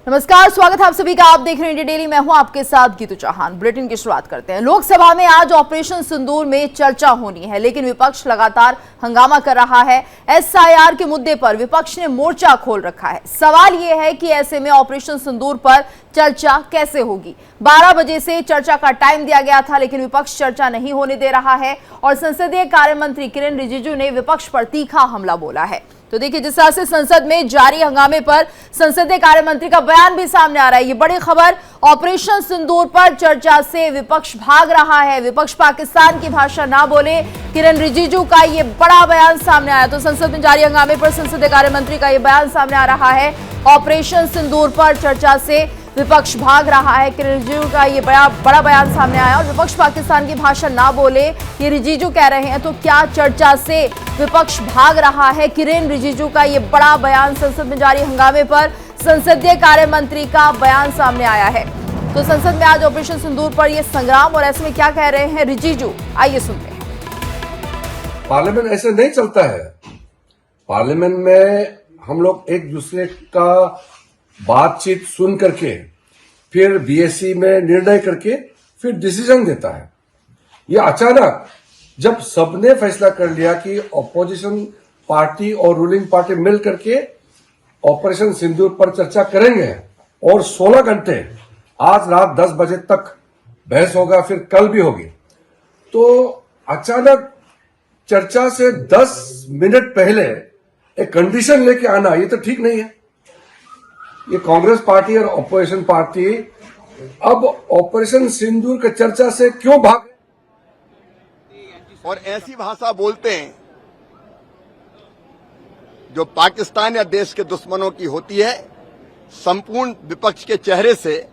नमस्कार, स्वागत है आप सभी का। आप देख रहे हैं इंडिया डेली। मैं हूं आपके साथ गीतू चौहान। बुलेटिन की शुरुआत करते हैं। लोकसभा में आज ऑपरेशन सिंदूर में चर्चा होनी है, लेकिन विपक्ष लगातार हंगामा कर रहा है। एसआईआर के मुद्दे पर विपक्ष ने मोर्चा खोल रखा है। सवाल यह है कि ऐसे में ऑपरेशन सिंदूर पर चर्चा कैसे होगी। 12 बजे से चर्चा का टाइम दिया गया था, लेकिन विपक्ष चर्चा नहीं होने दे रहा है और संसदीय कार्य मंत्री किरेन रिजिजू ने विपक्ष पर तीखा हमला बोला है। तो देखिए, जिस तरह से संसद में जारी हंगामे पर संसदीय कार्य मंत्री का बयान भी सामने आ रहा है। ये बड़ी खबर। ऑपरेशन सिंदूर पर चर्चा से विपक्ष भाग रहा है। विपक्ष पाकिस्तान की भाषा ना बोले, किरेन रिजिजू का ये बड़ा बयान सामने आया। तो संसद में जारी हंगामे पर संसदीय कार्य मंत्री का ये बयान सामने आ रहा है। ऑपरेशन सिंदूर पर चर्चा से विपक्ष भाग रहा है। किरेन रिजिजू का ये बड़ा बयान सामने आया और विपक्ष पाकिस्तान की भाषा ना बोले, ये रिजिजू कह रहे हैं। तो क्या चर्चा से विपक्ष भाग रहा है? किरेन रिजिजू का ये बड़ा बयान। संसद में जारी हंगामे पर संसदीय कार्य मंत्री का बयान सामने आया है। तो संसद में आज ऑपरेशन सिंदूर पर ये संग्राम, और ऐसे में क्या कह रहे हैं रिजिजू, आइए सुनते हैं। पार्लियामेंट ऐसे नहीं चलता है। पार्लियामेंट में हम लोग एक दूसरे का बातचीत सुन करके फिर बीएससी में निर्णय करके फिर डिसीजन देता है। ये अचानक जब सबने फैसला कर लिया कि ऑपोजिशन पार्टी और रूलिंग पार्टी मिल करके ऑपरेशन सिंदूर पर चर्चा करेंगे और 16 घंटे आज रात 10 बजे तक बहस होगा, फिर कल भी होगी, तो अचानक चर्चा से 10 मिनट पहले एक कंडीशन लेके आना, ये तो ठीक नहीं है। ये कांग्रेस पार्टी और ऑपोजिशन पार्टी अब ऑपरेशन सिंदूर की चर्चा से क्यों भाग और ऐसी भाषा बोलते हैं जो पाकिस्तान या देश के दुश्मनों की होती है। संपूर्ण विपक्ष के चेहरे से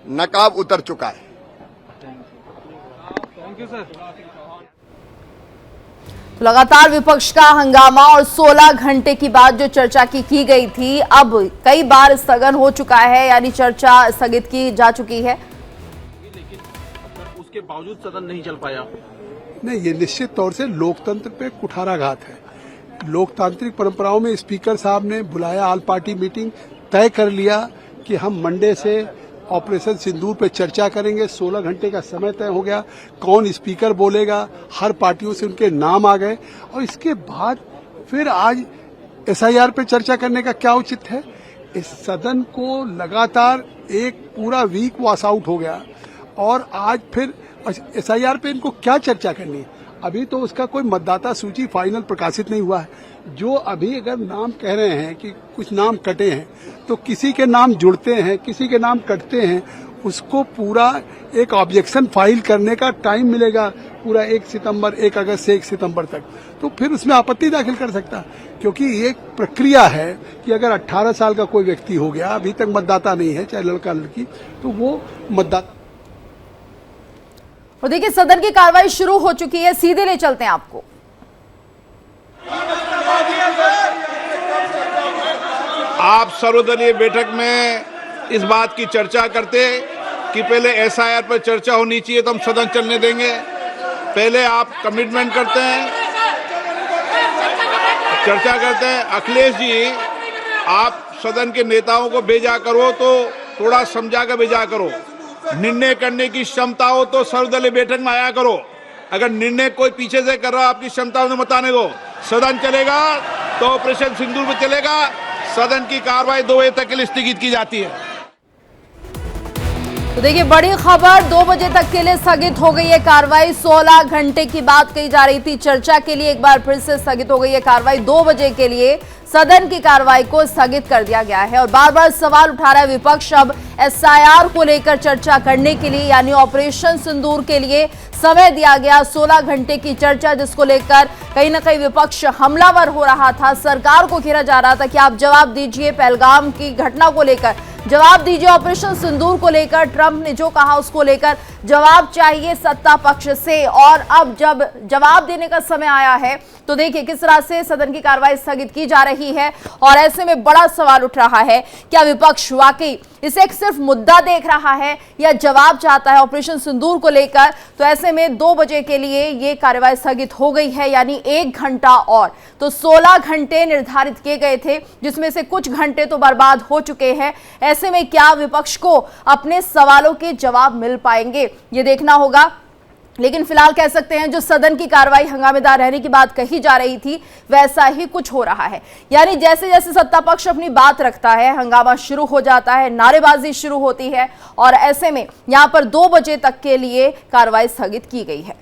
नकाब उतर चुका है। Thank you sir. लगातार विपक्ष का हंगामा और 16 घंटे की बाद जो चर्चा की गई थी, अब कई बार स्थगन हो चुका है, यानी चर्चा स्थगित की जा चुकी है। लेकिन उसके बावजूद सदन नहीं चल पाया। नहीं, ये निश्चित तौर से लोकतंत्र पे कुठाराघात है। लोकतांत्रिक परंपराओं में स्पीकर साहब ने बुलाया ऑल पार्टी मीटिंग, तय कर लिया कि हम मंडे से ऑपरेशन सिंदूर पे चर्चा करेंगे। 16 घंटे का समय तय हो गया। कौन स्पीकर बोलेगा, हर पार्टियों से उनके नाम आ गए और इसके बाद फिर आज एसआईआर पे चर्चा करने का क्या उचित है। इस सदन को लगातार एक पूरा वीक वॉश आउट हो गया और आज फिर एसआईआर पे इनको क्या चर्चा करनी है। अभी तो उसका कोई मतदाता सूची फाइनल प्रकाशित नहीं हुआ है। जो अभी अगर नाम कह रहे हैं कि कुछ नाम कटे हैं, तो किसी के नाम जुड़ते हैं, किसी के नाम कटते हैं, उसको पूरा एक ऑब्जेक्शन फाइल करने का टाइम मिलेगा, पूरा 1 सितंबर 1 अगस्त से 1 सितंबर तक। तो फिर उसमें आपत्ति दाखिल कर सकता है, क्योंकि ये प्रक्रिया है कि अगर 18 साल का कोई व्यक्ति हो गया, अभी तक मतदाता नहीं है, चाहे लड़का लड़की, तो वो मतदाता। और देखिए, सदन की कार्रवाई शुरू हो चुकी है। सीधे ले चलते हैं आपको। आप सर्वदलीय बैठक में इस बात की चर्चा करते कि पहले एसआईआर पर चर्चा होनी चाहिए, तो हम सदन चलने देंगे। पहले आप कमिटमेंट करते हैं, चर्चा करते हैं। अखिलेश जी, आप सदन के नेताओं को भेजा करो तो थोड़ा समझा कर भेजा करो। निर्णय करने की क्षमता हो तो सर्वदलीय बैठक में आया करो। अगर निर्णय कोई पीछे से कर रहा, आपकी क्षमता उन्हें बताने को सदन चलेगा तो ऑपरेशन सिंदूर में चलेगा। सदन की कार्रवाई 2 बजे तक के लिए स्थगित की जाती है। तो देखिए, बड़ी खबर, 2 बजे तक के लिए स्थगित हो गई है कार्रवाई। 16 घंटे की बात कही जा रही थी चर्चा के लिए, एक बार फिर से स्थगित हो गई है कार्रवाई। 2 बजे के लिए सदन की कार्रवाई को स्थगित कर दिया गया है और बार बार सवाल उठा रहा है विपक्ष। अब एसआईआर को लेकर चर्चा करने के लिए, यानी ऑपरेशन सिंदूर के लिए समय दिया गया 16 घंटे की चर्चा, जिसको लेकर कहीं ना कहीं विपक्ष हमलावर हो रहा था। सरकार को घेरा जा रहा था कि आप जवाब दीजिए पहलगाम की घटना को लेकर, जवाब दीजिए ऑपरेशन सिंदूर को लेकर, ट्रंप ने जो कहा उसको लेकर जवाब चाहिए सत्ता पक्ष से। और अब जब जवाब देने का समय आया है, तो देखिए किस तरह से सदन की कार्रवाई स्थगित की जा रही रही है और ऐसे में बड़ा सवाल उठ रहा है, क्या विपक्ष वाकई इसे एक सिर्फ मुद्दा देख रहा है या जवाब चाहता है ऑपरेशन सिंदूर को लेकर। तो ऐसे में 2 बजे के लिए ये कार्रवाई स्थगित हो गई है, यानी 1 घंटा और। तो 16 घंटे निर्धारित किए गए थे, जिसमें से कुछ घंटे तो बर्बाद हो चुके हैं। ऐसे में क्या विपक्ष को अपने सवालों के जवाब मिल पाएंगे, ये देखना होगा। लेकिन फिलहाल कह सकते हैं जो सदन की कार्रवाई हंगामेदार रहने की बात कही जा रही थी, वैसा ही कुछ हो रहा है। यानी जैसे जैसे सत्ता पक्ष अपनी बात रखता है, हंगामा शुरू हो जाता है, नारेबाजी शुरू होती है और ऐसे में यहां पर 2 बजे तक के लिए कार्रवाई स्थगित की गई है।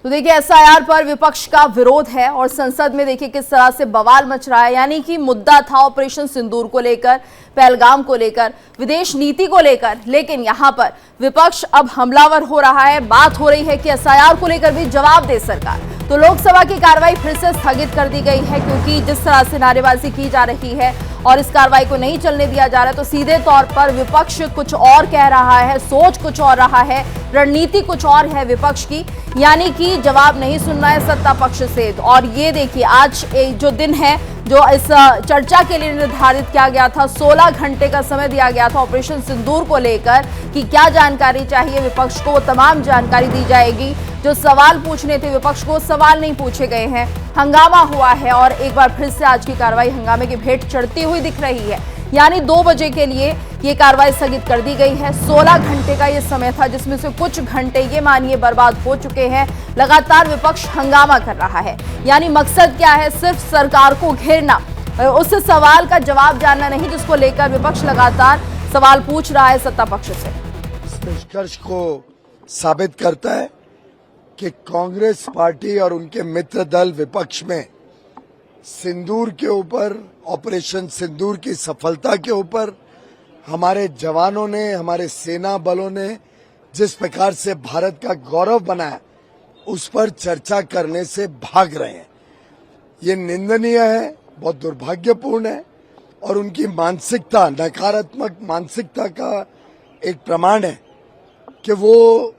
तो देखिए एसआईआर पर विपक्ष का विरोध है और संसद में देखिए किस तरह से बवाल मच रहा है। यानी कि मुद्दा था ऑपरेशन सिंदूर को लेकर, पहलगाम को लेकर, विदेश नीति को लेकर, लेकिन यहां पर विपक्ष अब हमलावर हो रहा है। बात हो रही है कि एसआईआर को लेकर भी जवाब दे सरकार। तो लोकसभा की कार्रवाई फिर से स्थगित कर दी गई है, क्योंकि जिस तरह से नारेबाजी की जा रही है और इस कार्रवाई को नहीं चलने दिया जा रहा है, तो सीधे तौर पर विपक्ष कुछ और कह रहा है, सोच कुछ और रहा है, रणनीति कुछ और है विपक्ष की। यानी कि जवाब नहीं सुनना है सत्ता पक्ष से। और ये देखिए आज जो दिन है, जो इस चर्चा के लिए निर्धारित किया गया था, 16 घंटे का समय दिया गया था ऑपरेशन सिंदूर को लेकर कि क्या जानकारी चाहिए विपक्ष को, वो तमाम जानकारी दी जाएगी। जो सवाल पूछने थे विपक्ष को, सवाल नहीं पूछे गए हैं, हंगामा हुआ है और एक बार फिर से आज की कार्रवाई हंगामे की भेंट चढ़ती हुई दिख रही है। यानी 2 बजे के लिए ये कार्रवाई स्थगित कर दी गई है। 16 घंटे का ये समय था, जिसमें से कुछ घंटे ये मानिए बर्बाद हो चुके हैं। लगातार विपक्ष हंगामा कर रहा है। यानी मकसद क्या है, सिर्फ सरकार को घेरना, उस सवाल का जवाब जानना नहीं, जिसको लेकर विपक्ष लगातार सवाल पूछ रहा है सत्ता पक्ष से। इस निष्कर्ष को साबित करता है कि कांग्रेस पार्टी और उनके मित्र दल विपक्ष में सिंदूर के ऊपर, ऑपरेशन सिंदूर की सफलता के ऊपर हमारे जवानों ने, हमारे सेना बलों ने जिस प्रकार से भारत का गौरव बनाया, उस पर चर्चा करने से भाग रहे हैं। ये निंदनीय है, बहुत दुर्भाग्यपूर्ण है और उनकी मानसिकता, नकारात्मक मानसिकता का एक प्रमाण है कि वो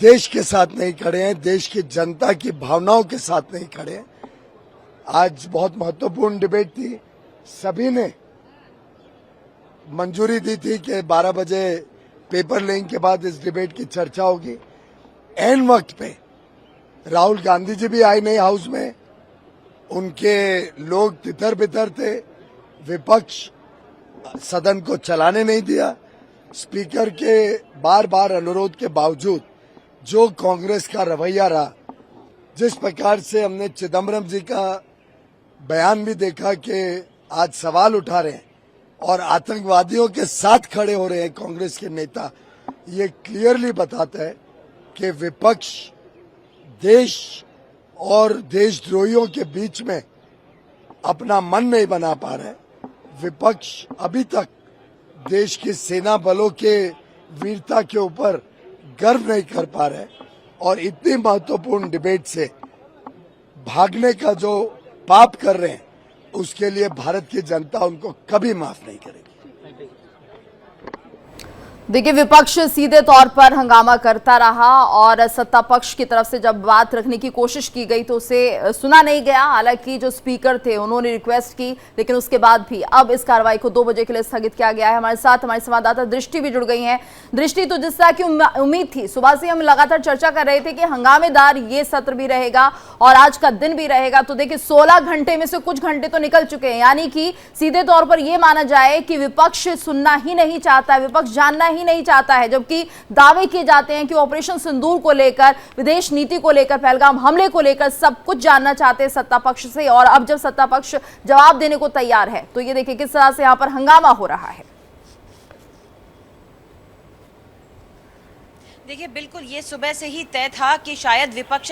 देश के साथ नहीं खड़े हैं, देश की जनता की भावनाओं के साथ नहीं खड़े हैं। आज बहुत महत्वपूर्ण डिबेट थी। सभी ने मंजूरी दी थी कि 12 बजे पेपर लेने के बाद इस डिबेट की चर्चा होगी। ऐन वक्त पे राहुल गांधी जी भी आए नहीं हाउस में, उनके लोग तितर बितर थे, विपक्ष सदन को चलाने नहीं दिया। स्पीकर के बार बार अनुरोध के बावजूद जो कांग्रेस का रवैया रहा, जिस प्रकार से हमने चिदम्बरम जी का बयान भी देखा कि आज सवाल उठा रहे हैं और आतंकवादियों के साथ खड़े हो रहे हैं कांग्रेस के नेता, ये क्लियरली बताता है कि विपक्ष देश और देशद्रोहियों के बीच में अपना मन नहीं बना पा रहा है। विपक्ष अभी तक देश की सेना बलों के वीरता के ऊपर गर्व नहीं कर पा रहे और इतनी महत्वपूर्ण डिबेट से भागने का जो पाप कर रहे हैं, उसके लिए भारत की जनता उनको कभी माफ नहीं करेगी। देखिए विपक्ष सीधे तौर पर हंगामा करता रहा और सत्ता पक्ष की तरफ से जब बात रखने की कोशिश की गई तो उसे सुना नहीं गया। हालांकि जो स्पीकर थे उन्होंने रिक्वेस्ट की, लेकिन उसके बाद भी अब इस कार्रवाई को 2 बजे के लिए स्थगित किया गया है। हमारे साथ हमारे संवाददाता दृष्टि भी जुड़ गई हैं। दृष्टि, तो जिस तरह की उम्मीद थी, सुबह से हम लगातार चर्चा कर रहे थे कि हंगामेदार ये सत्र भी रहेगा और आज का दिन भी रहेगा। तो देखिए 16 घंटे में से कुछ घंटे तो निकल चुके हैं, यानी कि सीधे तौर पर यह माना जाए कि विपक्ष सुनना ही नहीं चाहता है, विपक्ष जानना ही नहीं चाहता है। जबकि दावे किए जाते हैं कि ऑपरेशन सिंदूर को लेकर, विदेश नीति को लेकर, पहलगाम हमले को लेकर सब कुछ जानना चाहते हैं सत्ता पक्ष से। और अब जब सत्ता पक्ष जवाब देने को तैयार है तो ये देखिए किस तरह से यहां पर हंगामा हो रहा है। देखिए बिल्कुल ये सुबह से ही तय था कि शायद विपक्ष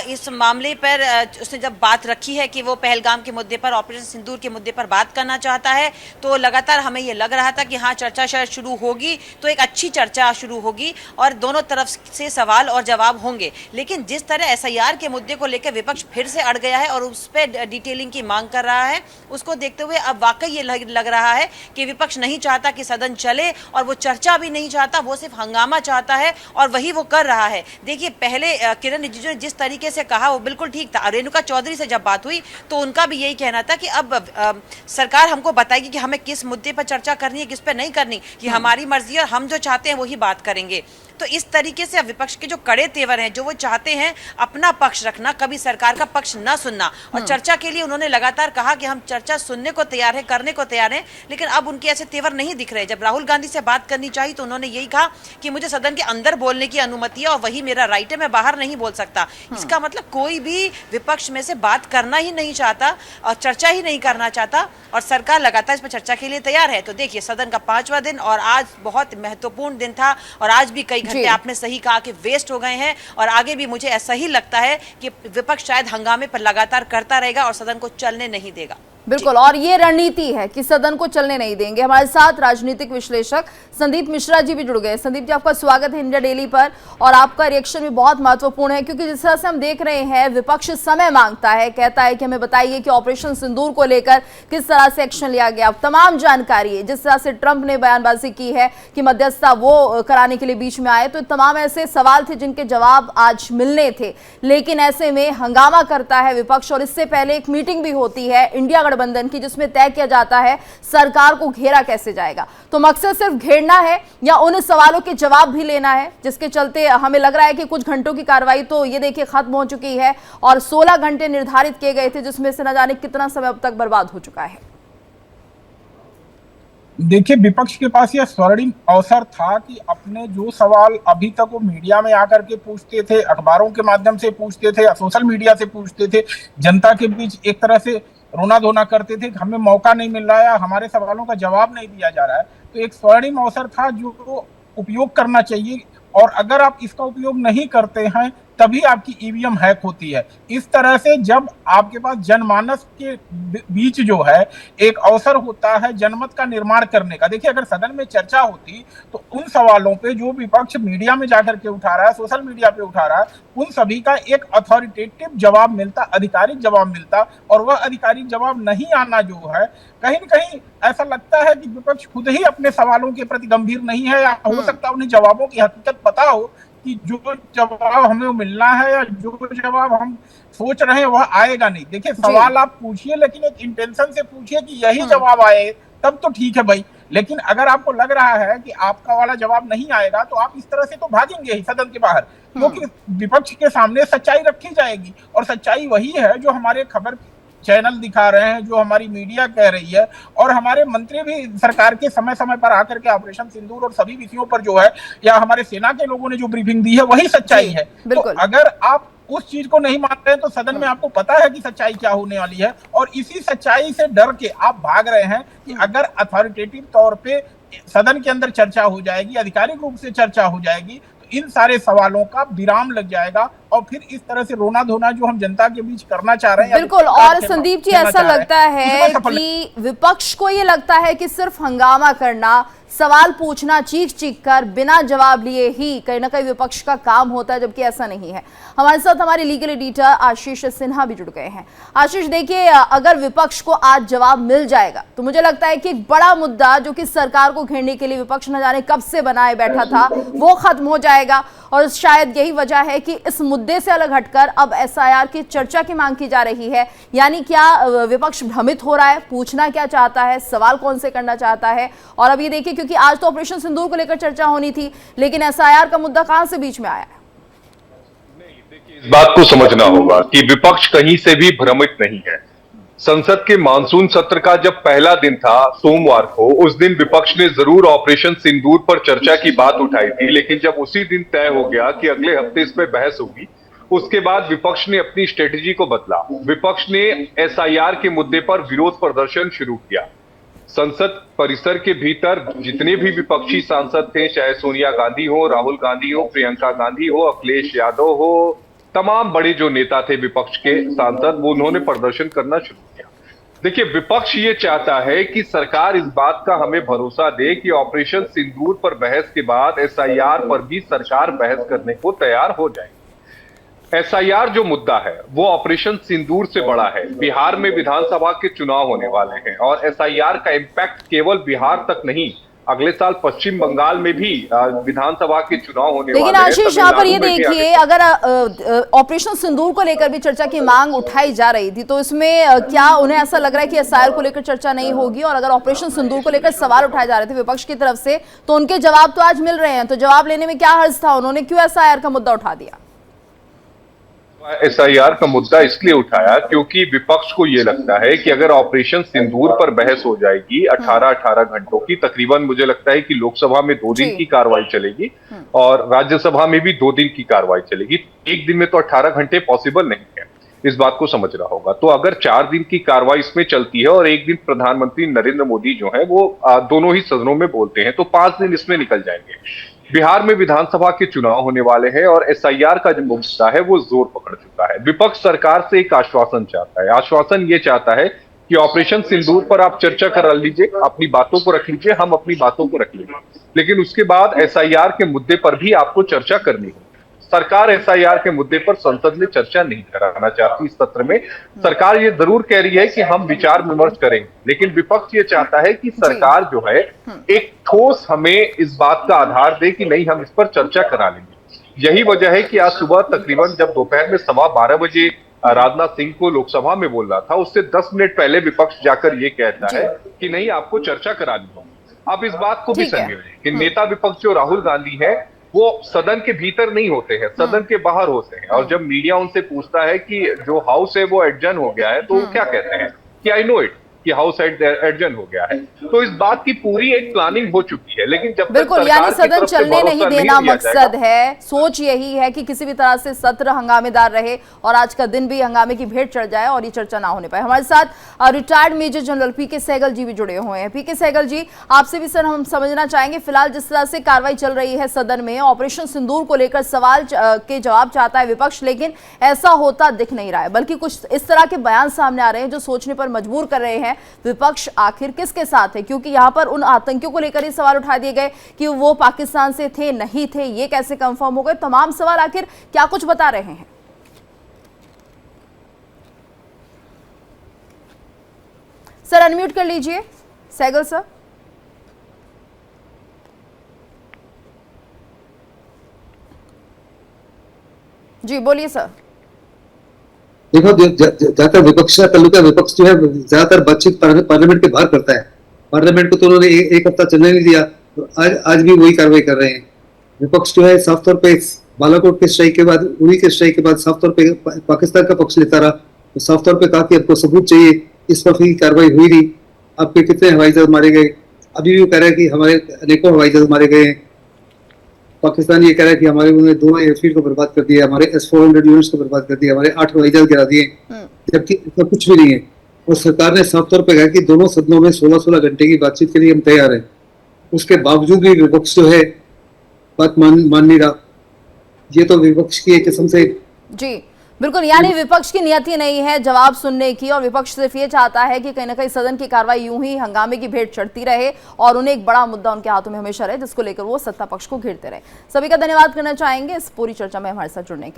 इस मामले पर उसने जब बात रखी है कि वो पहलगाम के मुद्दे पर, ऑपरेशन सिंदूर के मुद्दे पर बात करना चाहता है, तो लगातार हमें ये लग रहा था कि हाँ चर्चा शायद शुरू होगी, तो एक अच्छी चर्चा शुरू होगी और दोनों तरफ से सवाल और जवाब होंगे। लेकिन जिस तरह एसआईआर के मुद्दे को लेकर विपक्ष फिर से अड़ गया है और उस पर डिटेलिंग की मांग कर रहा है, उसको देखते हुए अब वाकई ये लग रहा है कि विपक्ष नहीं चाहता कि सदन चले और वो चर्चा भी नहीं चाहता, वो सिर्फ हंगामा चाहता है और वही वो कर रहा है। देखिए, पहले किरण रिजिजू ने जिस तरीके से कहा वो बिल्कुल ठीक था। रेणुका चौधरी से जब बात हुई तो उनका भी यही कहना था कि अब सरकार हमको बताएगी कि हमें किस मुद्दे पर चर्चा करनी है, किस पे नहीं करनी, कि हमारी मर्जी और हम जो चाहते हैं वही बात करेंगे। तो इस तरीके से विपक्ष के जो कड़े तेवर हैं, जो वो चाहते हैं अपना पक्ष रखना, कभी सरकार का पक्ष न सुनना, और चर्चा के लिए उन्होंने लगातार कहा कि हम चर्चा सुनने को तैयार है, करने को तैयार हैं, लेकिन अब उनके ऐसे तेवर नहीं दिख रहे। जब राहुल गांधी से बात करनी चाहिए तो उन्होंने यही कहा कि मुझे सदन के अंदर बोलने की अनुमति है और वही मेरा राइट है, मैं बाहर नहीं बोल सकता। इसका मतलब कोई भी विपक्ष में से बात करना ही नहीं चाहता और चर्चा ही नहीं करना चाहता, और सरकार लगातार इस पर चर्चा के लिए तैयार है। तो देखिए, सदन का 5वां दिन और आज बहुत महत्वपूर्ण दिन था, और आज भी कई घंटे आपने सही कहा कि वेस्ट हो गए हैं, और आगे भी मुझे ऐसा ही लगता है कि विपक्ष शायद हंगामे पर लगातार करता रहेगा और सदन को चलने नहीं देगा। बिल्कुल, और ये रणनीति है कि सदन को चलने नहीं देंगे। हमारे साथ राजनीतिक विश्लेषक संदीप मिश्रा जी भी जुड़ गए। संदीप जी, आपका स्वागत है इंडिया डेली पर, और आपका रिएक्शन भी बहुत महत्वपूर्ण है, क्योंकि जिस तरह से हम देख रहे हैं विपक्ष समय मांगता है, कहता है कि हमें बताइए कि ऑपरेशन सिंदूर को लेकर किस तरह से एक्शन लिया गया, तमाम जानकारी है। जिस तरह से ट्रंप ने बयानबाजी की है कि मध्यस्थता वो कराने के लिए बीच में आए, तो तमाम ऐसे सवाल थे जिनके जवाब आज मिलने थे, लेकिन ऐसे में हंगामा करता है विपक्ष। और इससे पहले एक मीटिंग भी होती है इंडिया गठबंधन की, जिसमें तय किया जाता है सरकार को घेरा कैसे जाएगा। तो मकसद सिर्फ घेरना है या उन सवालों के जवाब भी लेना है, जिसके चलते हमें लग रहा है कि कुछ घंटों की कार्रवाई तो ये देखिए खत्म हो चुकी है, और 16 घंटे निर्धारित किए गए थे, जिसमें से न जाने कितना समय अब तक बर्बाद हो चुका है। देखिए, विपक्ष के पास यह स्वर्णिम अवसर था कि अपने जो सवाल अभी तक वो मीडिया में आकर के पूछते थे, अखबारों के माध्यम से पूछते थे, सोशल मीडिया से पूछते थे, जनता के बीच एक तरह से रोना धोना करते थे, हमें मौका नहीं मिल रहा है, हमारे सवालों का जवाब नहीं दिया जा रहा है। तो एक स्वर्णिम अवसर था जो उपयोग करना चाहिए, और अगर आप इसका उपयोग नहीं करते हैं तभी आपकी ईवीएम हैक होती है। इस तरह से जब आपके पास जनमानस के बीच जो है एक अवसर होता है जनमत का निर्माण करने का। देखिए, अगर सदन में चर्चा होती तो उन सवालों पे जो विपक्ष मीडिया में जाकर के उठा रहा है, सोशल मीडिया पे उठा रहा है, उन सभी का एक अथॉरिटेटिव जवाब मिलता, आधिकारिक जवाब मिलता। और वह आधिकारिक जवाब नहीं आना जो है, कहीं न कहीं ऐसा लगता है कि विपक्ष खुद ही अपने सवालों के प्रति गंभीर नहीं है, या हो सकता है उन्हें जवाबों की हकीकत पता हो कि जो जवाब हमें मिलना है या जो जवाब हम सोच रहे हैं वह आएगा नहीं। देखिए, सवाल आप पूछिए, लेकिन एक इंटेंशन से पूछिए कि यही जवाब आए, तब तो ठीक है भाई। लेकिन अगर आपको लग रहा है कि आपका वाला जवाब नहीं आएगा तो आप इस तरह से तो भागेंगे ही सदन के बाहर, क्योंकि विपक्ष के सामने सच्चाई रखी जाएगी, और सच्चाई वही है जो हमारे खबर चैनल दिखा रहे हैं, जो हमारी मीडिया कह रही है, और हमारे मंत्री भी सरकार के समय समय पर आकर के ऑपरेशन सिंदूर और सभी विषयों पर जो है, या हमारे सेना के लोगों ने जो ब्रीफिंग दी है वही सच्चाई है। तो अगर आप उस चीज को नहीं मान रहे हैं तो सदन में आपको पता है कि सच्चाई क्या होने वाली है, और इसी सच्चाई से डर के आप भाग रहे हैं कि अगर अथॉरिटेटिव तौर पे सदन के अंदर चर्चा हो जाएगी, आधिकारिक रूप से चर्चा हो जाएगी, तो इन सारे सवालों का विराम लग जाएगा, और फिर इस तरह से रोना धोना जो हम जनता के बीच करना चाह रहे हैं। बिल्कुल, और संदीप जी, ऐसा लगता है कि विपक्ष को ये लगता है कि सिर्फ हंगामा करना, सवाल पूछना चीख चीख कर बिना जवाब लिए ही कहीं ना कहीं विपक्ष का काम होता है, जबकि ऐसा नहीं है। हमारे साथ हमारे लीगल एडिटर आशीष सिन्हा भी जुड़ गए हैं। आशीष, देखिए, अगर विपक्ष को आज जवाब मिल जाएगा तो मुझे लगता है कि एक बड़ा मुद्दा जो कि सरकार को घेरने के लिए विपक्ष न जाने कब से बनाए बैठा था वो खत्म हो जाएगा, और शायद यही वजह है कि इस मुद्दे से अलग हटकर अब एसआईआर की चर्चा की मांग की जा रही है। यानी क्या विपक्ष भ्रमित हो रहा है, पूछना क्या चाहता है, सवाल कौन से करना चाहता है? और अब ये देखिए, क्योंकि आज तो ऑपरेशन सिंदूर को लेकर चर्चा होनी थी, लेकिन एसआईआर का मुद्दा कहां से बीच में आया है? इस बात को समझना होगा कि विपक्ष कहीं से भी भ्रमित नहीं है। संसद के मानसून सत्र का जब पहला दिन था सोमवार को, उस दिन विपक्ष ने जरूर ऑपरेशन सिंदूर पर चर्चा की बात उठाई थी, लेकिन जब उसी दिन तय हो गया कि अगले हफ्ते इस पर बहस होगी, उसके बाद विपक्ष ने अपनी स्ट्रेटेजी को बदला। विपक्ष ने एसआईआर के मुद्दे पर विरोध प्रदर्शन शुरू किया। संसद परिसर के भीतर जितने भी विपक्षी सांसद थे, चाहे सोनिया गांधी हो, राहुल गांधी हो, प्रियंका गांधी हो, अखिलेश यादव हो, तमाम बड़े जो नेता थे विपक्ष के सांसद, वो उन्होंने प्रदर्शन करना शुरू किया। देखिए, विपक्ष ये चाहता है कि सरकार इस बात का हमें भरोसा दे कि ऑपरेशन सिंदूर पर बहस के बाद एसआईआर पर भी सरकार बहस करने को तैयार हो जाए। एसआईआर जो मुद्दा है वो ऑपरेशन सिंदूर से बड़ा है। बिहार में विधानसभा के चुनाव होने वाले हैं, और एसआईआर का इंपैक्ट केवल बिहार तक नहीं अगले साल पश्चिम बंगाल में भी विधानसभा के चुनाव होने लेकिन वाले हैं। आशीष, यहाँ पर ये तमिलनाडु में भी देखिए, अगर ऑपरेशन सिंदूर को लेकर भी चर्चा की मांग उठाई जा रही थी, तो इसमें क्या उन्हें ऐसा लग रहा है कि एसआईआर को लेकर चर्चा नहीं होगी? और अगर ऑपरेशन सिंदूर को लेकर सवाल उठाए जा रहे थे विपक्ष की तरफ से, तो उनके जवाब तो आज मिल रहे हैं, तो जवाब लेने में क्या हर्ज था? उन्होंने क्यों एसआईआर का मुद्दा उठा दिया? एसआईआर का मुद्दा इसलिए उठाया क्योंकि विपक्ष को यह लगता है कि अगर ऑपरेशन सिंदूर पर बहस हो जाएगी 18 घंटों की, तकरीबन मुझे लगता है कि लोकसभा में 2 दिन की कार्रवाई चलेगी और राज्यसभा में भी 2 दिन की कार्रवाई चलेगी। एक दिन में तो 18 घंटे पॉसिबल नहीं है, इस बात को समझ रहा होगा। तो अगर 4 दिन की कार्रवाई इसमें चलती है और एक दिन प्रधानमंत्री नरेंद्र मोदी जो है वो दोनों ही सदनों में बोलते हैं, तो 5 दिन इसमें निकल जाएंगे। बिहार में विधानसभा के चुनाव होने वाले हैं और एसआईआर का जो मुद्दा है वो जोर पकड़ चुका है। विपक्ष सरकार से एक आश्वासन चाहता है। आश्वासन ये चाहता है कि ऑपरेशन सिंदूर पर आप चर्चा कर लीजिए, अपनी बातों को रख लीजिए, हम अपनी बातों को रख लेंगे, लेकिन उसके बाद एसआईआर के मुद्दे पर भी आपको चर्चा करनी होगी। सरकार एसआईआर के मुद्दे पर संसद में चर्चा नहीं कराना चाहती। इस सत्र में सरकार ये जरूर कह रही है कि हम विचार विमर्श करेंगे, लेकिन विपक्ष ये चाहता है कि सरकार जो है एक ठोस हमें इस बात का आधार दे कि नहीं, हम इस पर चर्चा करा लेंगे। यही वजह है कि आज सुबह तकरीबन जब दोपहर में 12:15 बजे राजनाथ सिंह को लोकसभा में बोल रहा था, उससे 10 मिनट पहले विपक्ष जाकर ये कहता है कि नहीं, आपको चर्चा करानी होगी। अब इस बात को भी समझे कि नेता विपक्ष जो राहुल गांधी है वो सदन के भीतर नहीं होते हैं, सदन के बाहर होते हैं। और जब मीडिया उनसे पूछता है कि जो हाउस है वो एडजर्न हो गया है, तो वो क्या कहते हैं कि आई नो इट, कि हाउस एडजर्न हो गया है। तो इस बात की पूरी एक प्लानिंग हो चुकी है, लेकिन जब बिल्कुल, यानी सदन चलने नहीं देना मकसद है। सोच यही है कि किसी भी तरह से सत्र हंगामेदार रहे और आज का दिन भी हंगामे की भेंट चढ़ जाए और ये चर्चा ना होने पाए। हमारे साथ रिटायर्ड मेजर जनरल पीके सहगल जी भी जुड़े हुए हैं। पीके सहगल जी, आपसे भी सर हम समझना चाहेंगे, फिलहाल जिस तरह से कार्रवाई चल रही है सदन में, ऑपरेशन सिंदूर को लेकर सवाल के जवाब चाहता है विपक्ष, लेकिन ऐसा होता दिख नहीं रहा है, बल्कि कुछ इस तरह के बयान सामने आ रहे हैं जो सोचने पर मजबूर कर रहे हैं विपक्ष आखिर किसके साथ है। क्योंकि यहां पर उन आतंकियों को लेकर ही सवाल उठा दिए गए कि वो पाकिस्तान से थे, नहीं थे, ये कैसे कंफर्म हो गए, तमाम सवाल आखिर क्या कुछ बता रहे हैं? सर अनम्यूट कर लीजिए सहगल सर। जी बोलिए सर। देखो, ज्यादातर विपक्ष का ताल्लुक है, विपक्ष जो है ज्यादातर बातचीत पार्लियामेंट के बाहर करता है। पार्लियामेंट को तो उन्होंने एक हफ्ता चलने नहीं दिया, आज भी वही कार्रवाई कर रहे हैं। विपक्ष जो है साफ तौर पे बालाकोट के स्ट्राइक के बाद, उरी के स्ट्राइक के बाद साफ तौर पे पाकिस्तान का पक्ष लेता रहा, तो साफ तौर पे कहा कि आपको सबूत चाहिए, इस वक्त की कार्रवाई हुई नहीं। आपके कितने हवाई जहाज मारे गए, अभी भी कह रहे हैं कि हमारे अनेकों हवाई जहाज मारे गए हैं। पाकिस्तान ये कह रहा है कि हमारे उन्होंने 2 एयरफील्ड को बर्बाद कर दिया, हमारे S-400 यूनिट्स को बर्बाद कर दिया, हमारे 8 हवाई जहाज गिरा दिए, जबकि इसका कुछ भी नहीं है। और सरकार ने साफ तौर पे कहा कि दोनों सदनों में 16-16 घंटे की बातचीत के लिए हम तैयार हैं। उसके बावजूद भी विपक्ष जो है बात मान नहीं रहा। ये तो विपक्ष की एक किस्म से जी बिल्कुल, यानी विपक्ष की नियति नहीं है जवाब सुनने की, और विपक्ष सिर्फ ये चाहता है कि कहीं ना कहीं सदन की कार्रवाई यूं ही हंगामे की भेंट चढ़ती रहे और उन्हें एक बड़ा मुद्दा उनके हाथों में हमेशा रहे जिसको लेकर वो सत्ता पक्ष को घेरते रहे। सभी का धन्यवाद करना चाहेंगे इस पूरी चर्चा में हमारे साथ जुड़ने के लिए।